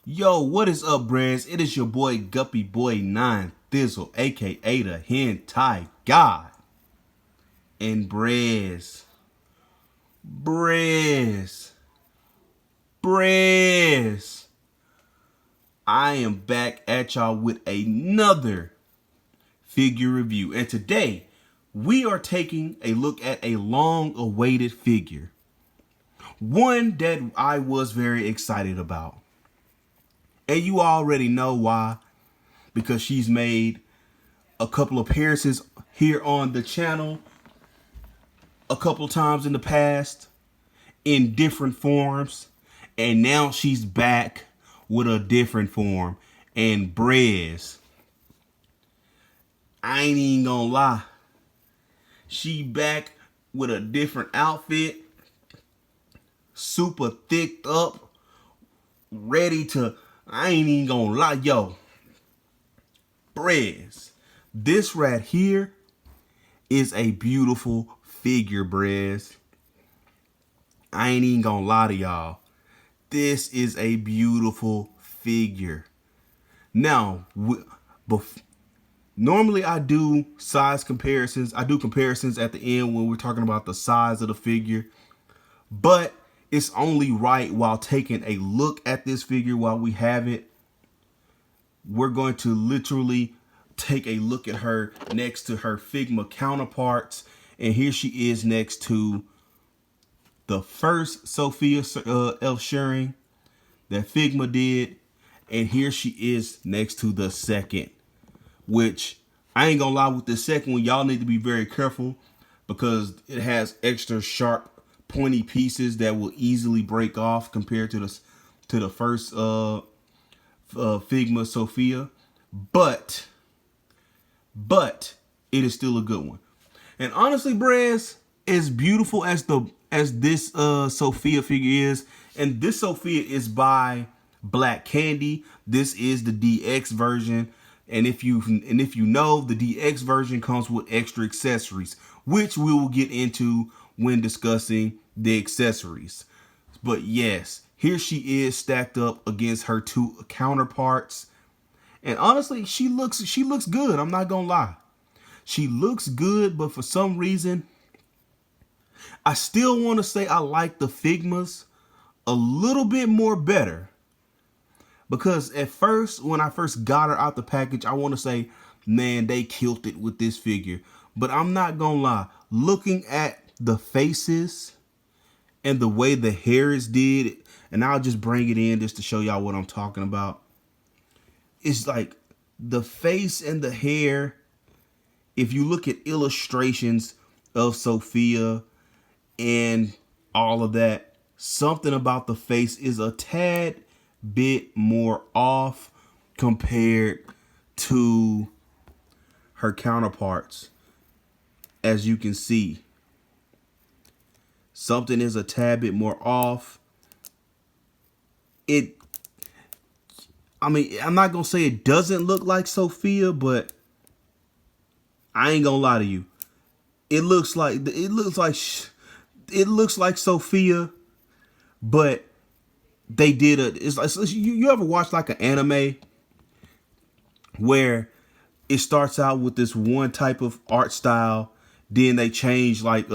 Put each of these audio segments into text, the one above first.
Yo, what is up, Brez? It is your boy Guppy Boy 9 Thizzle, aka the Hentai God. And Brez, Brez. I am back at y'all with another figure review. And today, we are taking a look at a long-awaited figure. One that I was very excited about. And you already know why. Because she's made a couple appearances here on the channel a couple times in the past in different forms, and now she's back with a different form. And Brez, I ain't even gonna lie, she back with a different outfit, super thicked up, ready to, I ain't even gonna lie, yo, Brez, this right here is a beautiful figure, Brez. I ain't even gonna lie to y'all. This is a beautiful figure. Now, normally I do size comparisons. I do comparisons at the end when we're talking about the size of the figure. But it's only right while taking a look at this figure while we have it. We're going to literally take a look at her next to her Figma counterparts. And here she is next to the first Sophia Shirring that Figma did. And here she is next to the second, which I ain't gonna lie, with the second one, y'all need to be very careful because it has extra sharp, pointy pieces that will easily break off compared to the first Figma Sophia. But it is still a good one. And honestly, Brez, as beautiful as this Sophia figure is, and this Sophia is by Black Candy. This is the DX version. And if you know, the DX version comes with extra accessories, which we will get into when discussing the accessories. But yes, here she is stacked up against her two counterparts. And honestly, she looks good. I'm not gonna lie. She looks good, but for some reason, I still want to say I like the Figmas a little bit more better. Because at first, when I first got her out the package, I want to say, man, they killed it with this figure. But I'm not gonna lie, looking at the faces and the way the hair is did, and I'll just bring it in just to show y'all what I'm talking about. It's like the face and the hair. If you look at illustrations of Sophia and all of that, something about the face is a tad bit more off compared to her counterparts. As you can see, something is a tad bit more off. I mean, I'm not gonna say it doesn't look like Sophia, but I ain't gonna lie to you. It looks like Sophia, but they did it's like, you ever watch like an anime where it starts out with this one type of art style, then they change like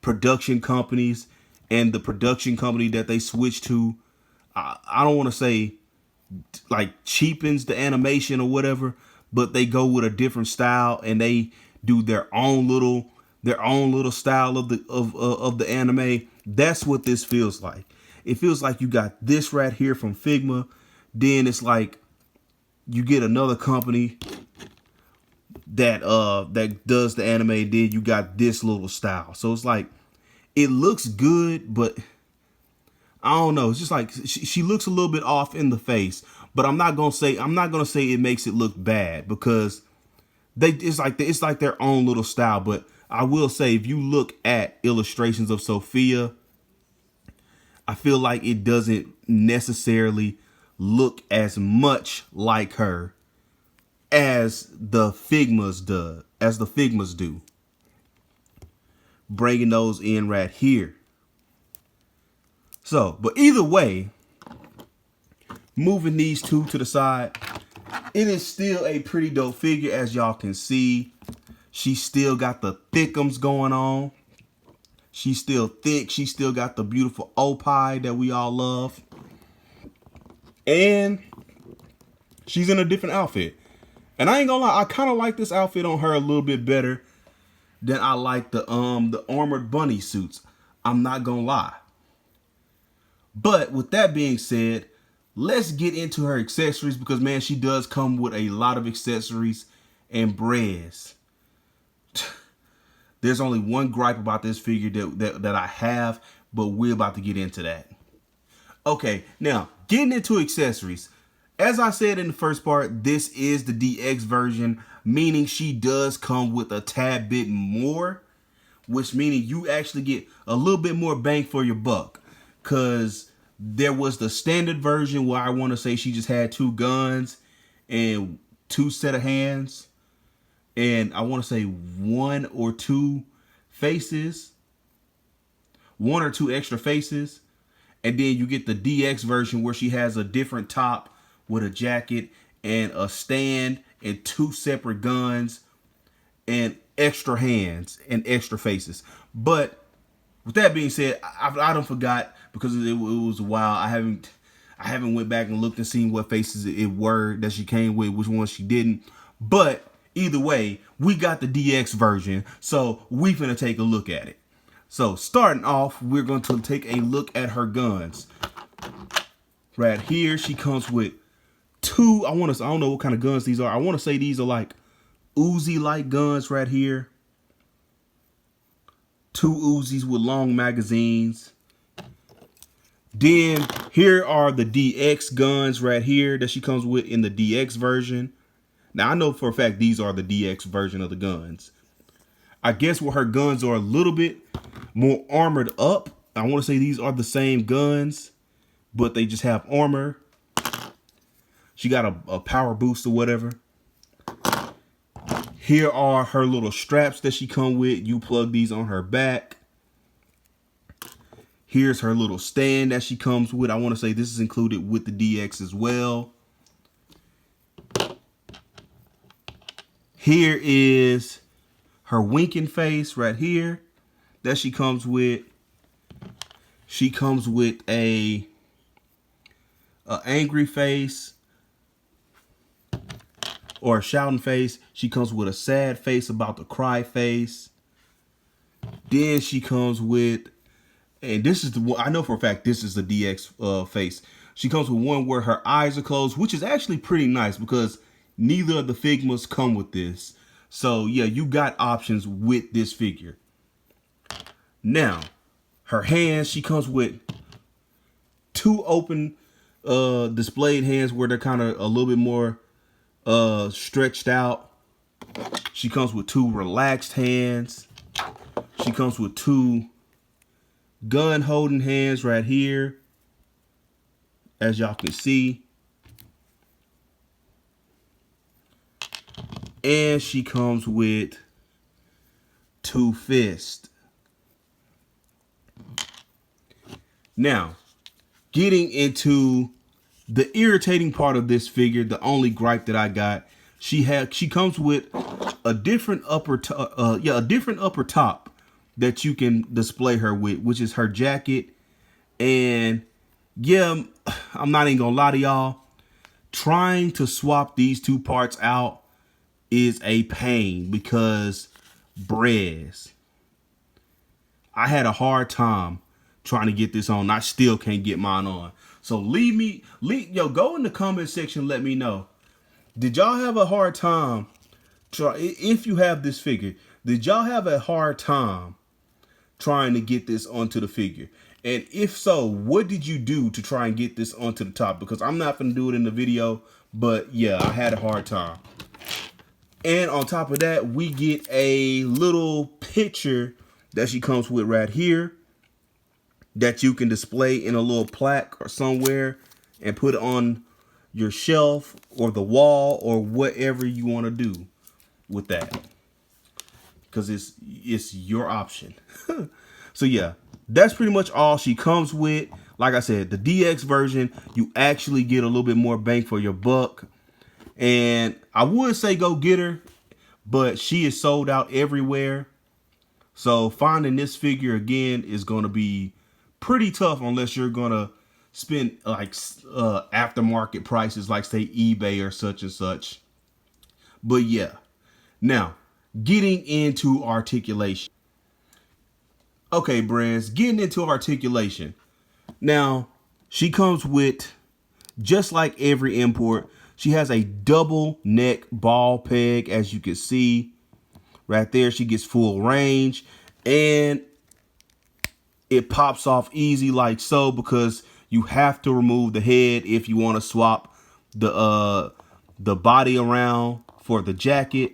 production companies, and the production company that they switch to, I don't want to say like cheapens the animation or whatever, but they go with a different style and they do their own little style of the anime. That's what this feels like. It feels like you got this right here from Figma, then it's like you get another company that does the anime, then you got this little style. So it's like it looks good, but I don't know. It's just like she looks a little bit off in the face, but I'm not gonna say it makes it look bad because it's like their own little style. But I will say, if you look at illustrations of Sophia, I feel like it doesn't necessarily look as much like her as the Figmas do. Bringing those in right here. So, but either way, moving these two to the side, it is still a pretty dope figure. As y'all can see, she still got the thickums going on. She's still thick. She still got the beautiful opie that we all love. And she's in a different outfit. And I ain't gonna lie, I kind of like this outfit on her a little bit better than I like the armored bunny suits. I'm not gonna lie. But with that being said, let's get into her accessories, because man, she does come with a lot of accessories and breads. There's only one gripe about this figure that I have, but we're about to get into that. Okay, now getting into accessories. As I said in the first part, this is the DX version, meaning she does come with a tad bit more, which meaning you actually get a little bit more bang for your buck. Because there was the standard version where I want to say she just had 2 guns and 2 set of hands. And I want to say 1 or 2 faces. 1 or 2 extra faces. And then you get the DX version where she has a different top with a jacket and a stand and 2 separate guns and extra hands and extra faces. But with that being said, I don't forgot, because it was a while. I haven't went back and looked and seen what faces it were that she came with, which ones she didn't. But either way, we got the DX version, so we finna take a look at it. So starting off, we're going to take a look at her guns. Right here, she comes with 2. I don't know what kind of guns these are. I want to say these are like Uzi-like guns right here. 2 Uzis with long magazines. Then here are the DX guns right here that she comes with in the DX version. Now I know for a fact these are the DX version of the guns. I guess where her guns are a little bit more armored up. I want to say these are the same guns, but they just have armor. She got a power boost or whatever. Here are her little straps that she come with. You plug these on her back. Here's her little stand that she comes with. I want to say this is included with the DX as well. Here is her winking face right here that she comes with. She comes with a angry face or a shouting face. She comes with a sad face, about to cry face. Then she comes with, and this is the one, I know for a fact this is the DX face. She comes with one where her eyes are closed, which is actually pretty nice because neither of the Figmas come with this. So yeah, you got options with this figure. Now, her hands, she comes with 2 open displayed hands where they're kind of a little bit more stretched out. She comes with 2 relaxed hands. She comes with 2 gun holding hands right here, as y'all can see. And she comes with 2 fists. Now, getting into the irritating part of this figure, the only gripe that I got, she comes with a different upper top that you can display her with, which is her jacket. And yeah, I'm not even gonna lie to y'all, trying to swap these 2 parts out is a pain because Brez, I had a hard time trying to get this on. I still can't get mine on. So go in the comment section, let me know. Did y'all have a hard time if you have this figure? Did y'all have a hard time trying to get this onto the figure? And if so, what did you do to try and get this onto the top? Because I'm not going to do it in the video, but yeah, I had a hard time. And on top of that, we get a little picture that she comes with right here that you can display in a little plaque or somewhere and put it on your shelf or the wall or whatever you want to do with that, because it's your option. So yeah, that's pretty much all she comes with. like I said, the DX version, you actually get a little bit more bang for your buck. And I would say go get her, but she is sold out everywhere. So finding this figure again is going to be pretty tough unless you're going to spend like aftermarket prices, like say eBay or such and such. But yeah, now getting into articulation. Okay, brands, getting into articulation. Now, she comes with, just like every import, she has a double neck ball peg, as you can see right there. She gets full range, and it pops off easy like so, because you have to remove the head if you want to swap the body around for the jacket.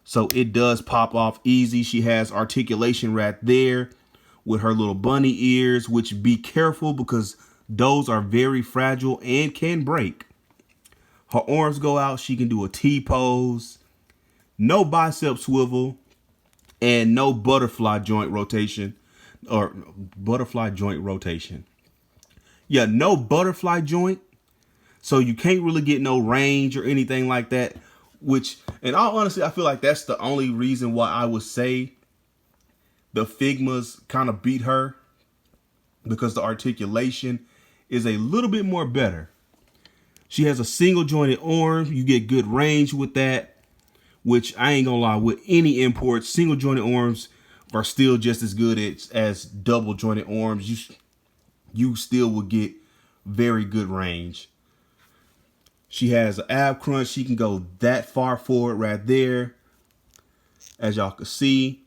So it does pop off easy. She has articulation right there with her little bunny ears, which be careful because those are very fragile and can break. Her arms go out. She can do a T pose, no bicep swivel, and no butterfly joint rotation. Yeah, no butterfly joint. So you can't really get no range or anything like that. Which, in all honesty, I feel like that's the only reason why I would say the Figmas kind of beat her, because the articulation is a little bit more better. She has a single jointed arm. You get good range with that, which I ain't gonna lie, with any imports, single jointed arms are still just as good as double jointed arms. You still will get very good range. She has an ab crunch. She can go that far forward right there, as y'all can see.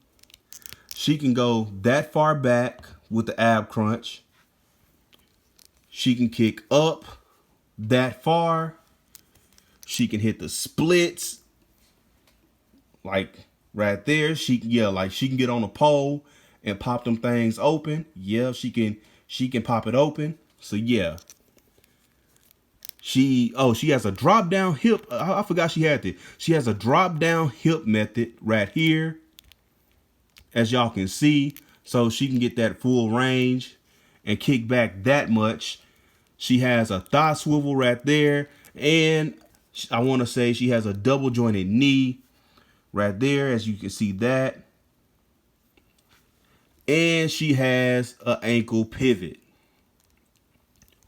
She can go that far back with the ab crunch. She can kick up that far. She can hit the splits like right there. She can get on a pole and pop them things open. Yeah, she can pop it open. So yeah. She has a drop down hip. I forgot she had that. She has a drop down hip method right here, as y'all can see. So she can get that full range and kick back that much. She has a thigh swivel right there. And I want to say she has a double jointed knee right there, as you can see that. And she has an ankle pivot,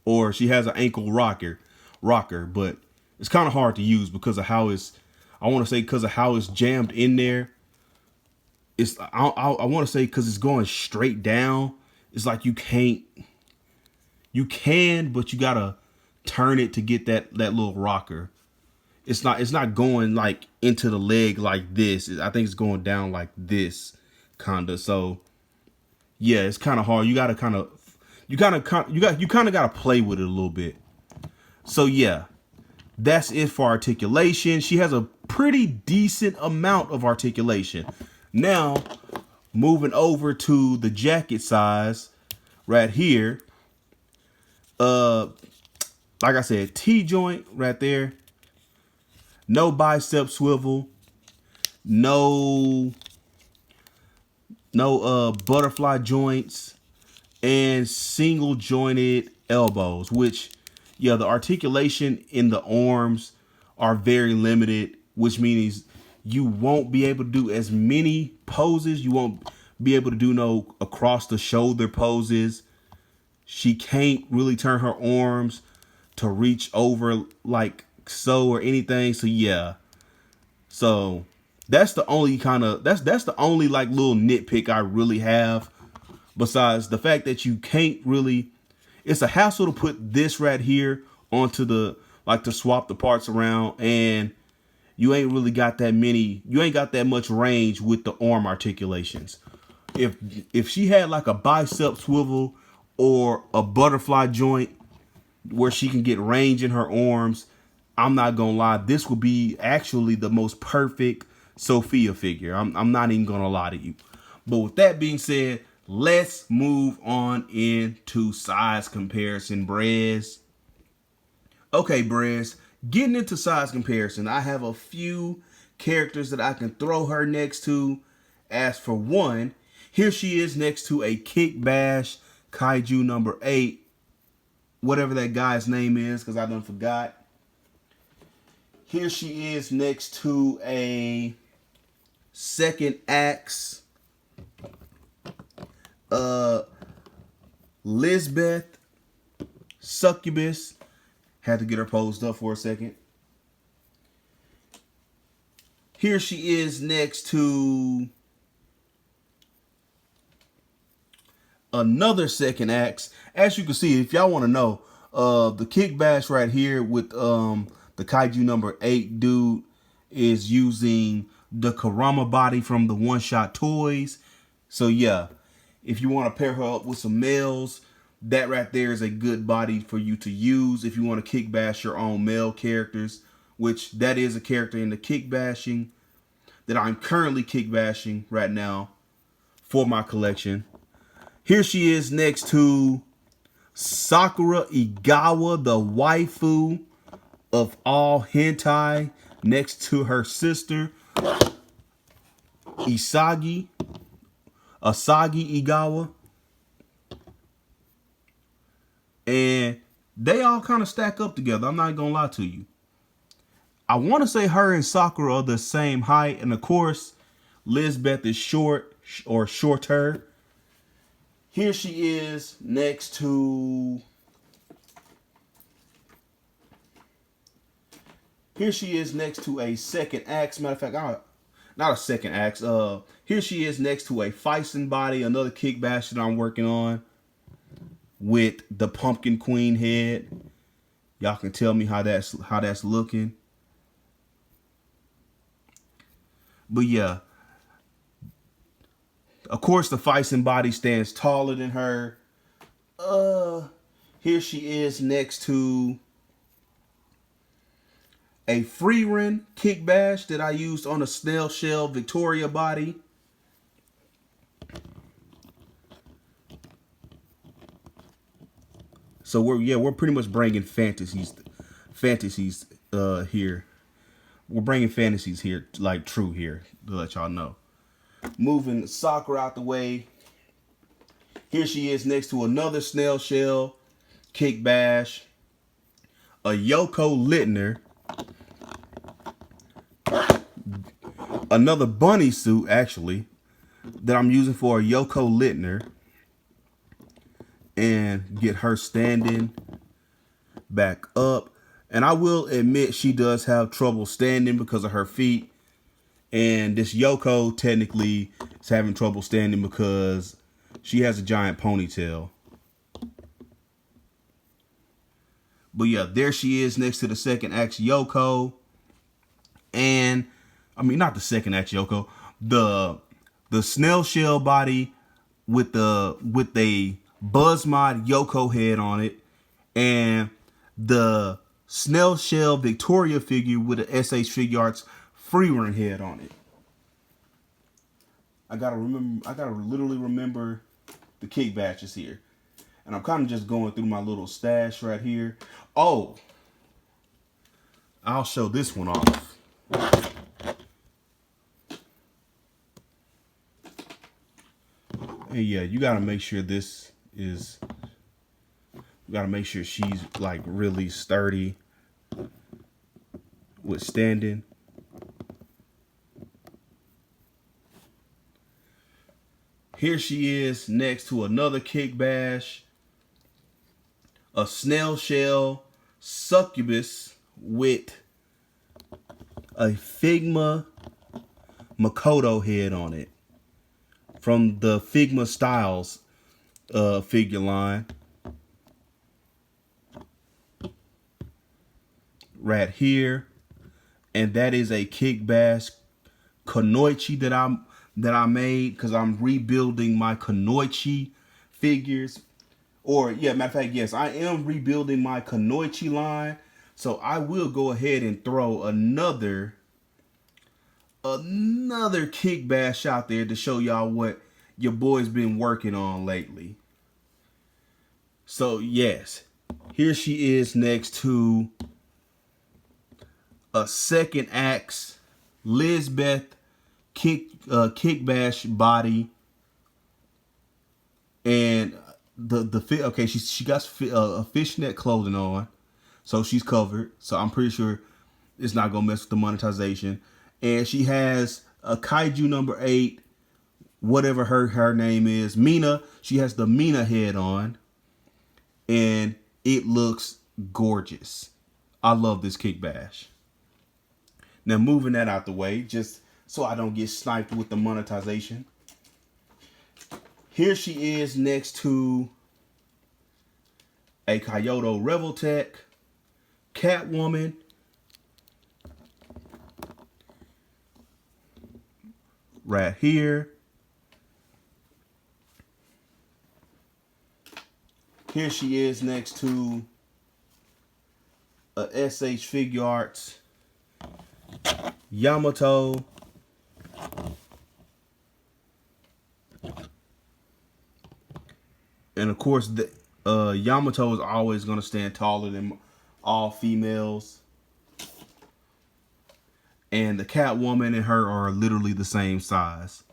or she has an ankle rocker, but it's kind of hard to use because of how it's, I want to say because of how it's jammed in there. It's, I want to say because it's going straight down. It's like you can, but you gotta turn it to get that little rocker. It's not going like into the leg like this. I think it's going down like this, kinda. So yeah, it's kind of hard. You kind of gotta play with it a little bit. So yeah, that's it for articulation. She has a pretty decent amount of articulation. Now, moving over to the jacket size right here. Like I said, T joint right there. No bicep swivel. No butterfly joints, and single jointed elbows, which, yeah, the articulation in the arms are very limited, which means you won't be able to do as many poses. You won't be able to do no across the shoulder poses. She can't really turn her arms to reach over like so or anything. So yeah. So that's the only that's the only like little nitpick I really have, besides the fact that you can't really, it's a hassle to put this right here onto the, like, to swap the parts around, and you ain't really got that many, you ain't got that much range with the arm articulations. If she had like a bicep swivel or a butterfly joint where she can get range in her arms, I'm not gonna lie, this would be actually the most perfect Sophia figure. I'm not even gonna lie to you. But with that being said, let's move on into size comparison, Brez. Okay, Brez, getting into size comparison, I have a few characters that I can throw her next to. As for one, here she is next to a Kick Bash Kaiju number 8. whatever that guy's name is, because I done forgot. Here she is next to a second axe Lisbeth Succubus. Had to get her posed up for a second. Here she is next to another second axe. As you can see, if y'all want to know, the kick bash right here with the kaiju number 8 dude is using the Karama body from the One Shot Toys. So yeah, if you want to pair her up with some males, that right there is a good body for you to use if you want to kick bash your own male characters, which that is a character in the kick bashing that I'm currently kick bashing right now for my collection. Here she is next to Sakura Igawa, the waifu of all hentai, next to her sister Asagi Igawa. And they all kind of stack up together. I'm not gonna lie to you. I want to say her and Sakura are the same height, and of course, Lisbeth is short or shorter. Here she is next to a second axe. Matter of fact, not a second axe. Here she is next to a Feisen body, another kick bash that I'm working on with the Pumpkin Queen head. Y'all can tell me how that's looking. But yeah, of course the Feisen body stands taller than her. Here she is next to a Freerin kick bash that I used on a Snail Shell Victoria body. So we're pretty much bringing fantasies here. We're bringing fantasies here, like true here, to let y'all know. Moving Sakura out the way. Here she is next to another Snail Shell kick bash, a Yoko Littner, another bunny suit actually that I'm using for a Yoko Littner, and get her standing back up. And I will admit she does have trouble standing because of her feet. And this Yoko technically is having trouble standing because she has a giant ponytail. But yeah, there she is next to the second axe Yoko. And I mean, not the second axe Yoko, the snail shell body with a Buzzmod Yoko head on it, and the Snail Shell Victoria figure with a SH Figure Arts Freerun head on it. I gotta literally remember the kick batches here. And I'm kind of just going through my little stash right here. Oh, I'll show this one off. And yeah, you gotta make sure she's like really sturdy with standing. Here she is next to another kick bash, a Snail Shell Succubus with a Figma Makoto head on it from the Figma Styles figure line. Right here. And that is a kick bash Kunoichi that I made because I'm rebuilding my Kunoichi figures. Or yeah, matter of fact, yes, I am rebuilding my Kunoichi line. So I will go ahead and throw another kick bash out there to show y'all what your boy's been working on lately. So yes, here she is next to a second axe Lisbeth kick bash body, and the fit. Okay, she got a fishnet clothing on, so she's covered. So I'm pretty sure it's not gonna mess with the monetization. And she has a kaiju number 8, whatever her name is, Mina. She has the Mina head on, and it looks gorgeous. I love this kick bash. Now moving that out the way, just so I don't get sniped with the monetization. Here she is next to a Kyoto Revoltech, Catwoman, right here. Here she is next to a SH Figure Arts, Yamato, and of course the Yamato is always going to stand taller than all females, and the Catwoman and her are literally the same size.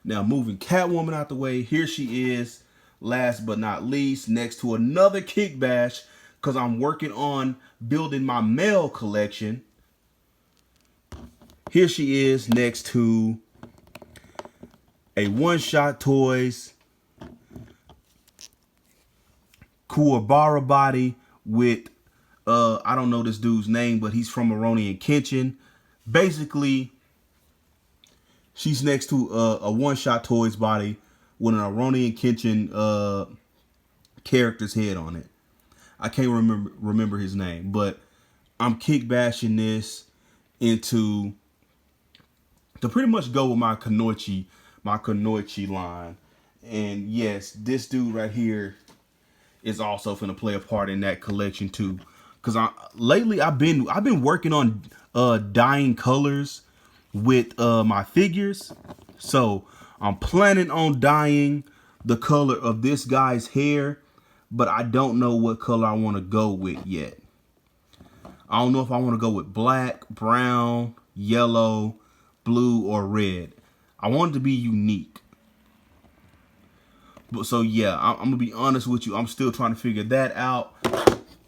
Now moving Catwoman out the way, here she is, last but not least, next to another kick bash, because I'm working on building my male collection. Here she is next to a One Shot Toys Kuwabara body with I don't know this dude's name, but he's from Rurouni and Kenshin. Basically, she's next to a One Shot Toys body with an Rurouni and Kenshin character's head on it. I can't remember his name, but I'm kick bashing this into to pretty much go with my Kunoichi line. And yes, this dude right here is also finna play a part in that collection too. Cause lately I've been working on dyeing colors with my figures. So I'm planning on dyeing the color of this guy's hair, but I don't know what color I want to go with yet. I don't know if I want to go with black, brown, yellow, blue, or red. I want it to be unique. But so yeah, I'm gonna be honest with you. I'm still trying to figure that out.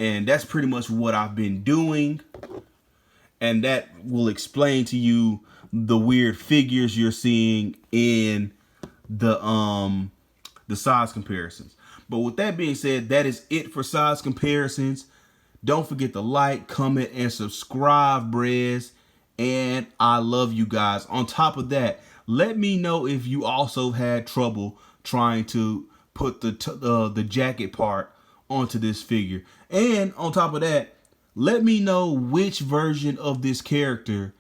And that's pretty much what I've been doing. And that will explain to you the weird figures you're seeing in the size comparisons. But with that being said, that is it for size comparisons. Don't forget to like, comment, and subscribe, Brez. And I love you guys. On top of that, let me know if you also had trouble trying to put the jacket part onto this figure. And on top of that, let me know which version of this character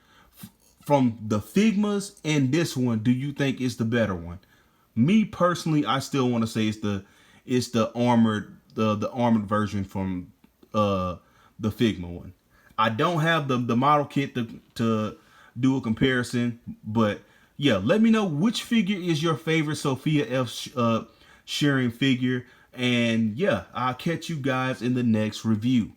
from the Figmas and this one do you think is the better one. Me personally, I still want to say it's the armored version from the Figma one. I don't have the model kit to do a comparison, but yeah, let me know which figure is your favorite Sophia F Shirring figure. And yeah, I'll catch you guys in the next review.